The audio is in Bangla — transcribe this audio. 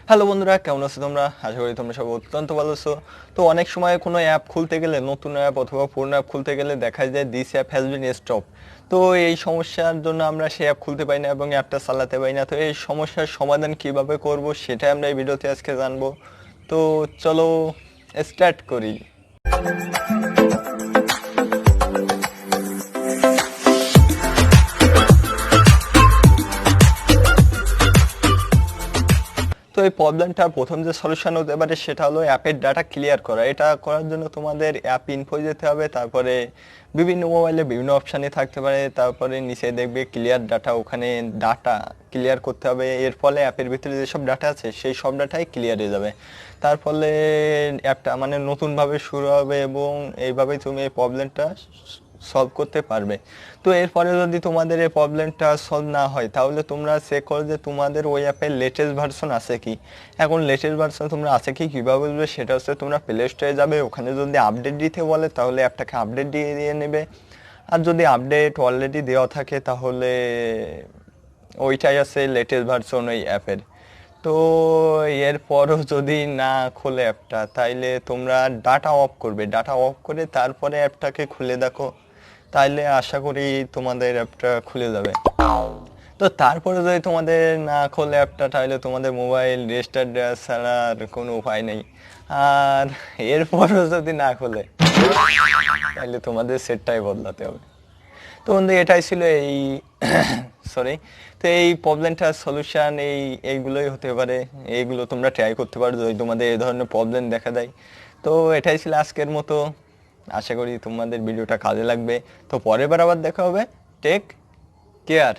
হ্যালো বন্ধুরা, কেমন আছো তোমরা? আশা করি তোমরা সব অত্যন্ত ভালো আছো। তো অনেক সময় কোনো অ্যাপ খুলতে গেলে, নতুন অ্যাপ অথবা পুরনো অ্যাপ খুলতে গেলে দেখা যায় this app has been stop. তো এই সমস্যার জন্য আমরা সেই অ্যাপ খুলতে পারি না এবং অ্যাপটা চালাতে পারি না। তো এই সমস্যার সমাধান কিভাবে করব সেটাই আমরা এই ভিডিওতে আজকে জানবো। তো চলো স্টার্ট করি। তো এই প্রবলেমটা প্রথম যে সলিউশন হতে পারে সেটা হলো অ্যাপের ডাটা ক্লিয়ার করা। এটা করার জন্য তোমাদের অ্যাপ ইনফো যেতে হবে, তারপরে বিভিন্ন মোবাইলে বিভিন্ন অপশানে থাকতে পারে, তারপরে নিচে দেখবে ক্লিয়ার ডাটা, ওখানে ডাটা ক্লিয়ার করতে হবে। এর ফলে অ্যাপের ভিতরে যেসব ডাটা আছে সেই সব ডাটাই ক্লিয়ার হয়ে যাবে। তার ফলে অ্যাপটা মানে নতুনভাবে শুরু হবে এবং এইভাবেই তুমি এই প্রবলেমটা সলভ করতে পারবে। তো এরপরে যদি তোমাদের এই প্রবলেমটা সলভ না হয় তাহলে তোমরা চেক করো যে তোমাদের ওই অ্যাপের লেটেস্ট ভার্সন আছে কি। এখন লেটেস্ট ভার্সন তোমরা আছে কি কীভাবে বুঝবে, সেটা হচ্ছে তোমরা প্লে স্টোরে যাবে, ওখানে যদি আপডেট দিতে বলে তাহলে অ্যাপটাকে আপডেট দিয়ে নেবে। আর যদি আপডেট অলরেডি দেওয়া থাকে তাহলে ওইটাই আছে লেটেস্ট ভার্সন ওই অ্যাপের। তো এরপরও যদি না খোলে অ্যাপটা তাইলে তোমরা ডাটা অফ করবে, ডাটা অফ করে তারপরে অ্যাপটাকে খুলে দেখো, তাইলে আশা করি তোমাদের অ্যাপটা খুলে যাবে। তো তারপরে যদি তোমাদের না খোলে অ্যাপটা তাহলে তোমাদের মোবাইল রেজিস্টার দেওয়া ছাড়া আর কোনো উপায় নেই। আর এরপরও যদি না খোলে তাহলে তোমাদের সেটটাই বদলাতে হবে। তো বন্ধু এটাই ছিল এই সরি, তো এই প্রবলেমটার সলিউশন এইগুলোই হতে পারে। এইগুলো তোমরা ট্রাই করতে পারো যদি তোমাদের এই ধরনের প্রবলেম দেখা দেয়। তো এটাই ছিল আজকের মতো। আশা করি তোমাদের ভিডিওটা কাজে লাগবে। তো পরের বার আবার দেখা হবে। Take care.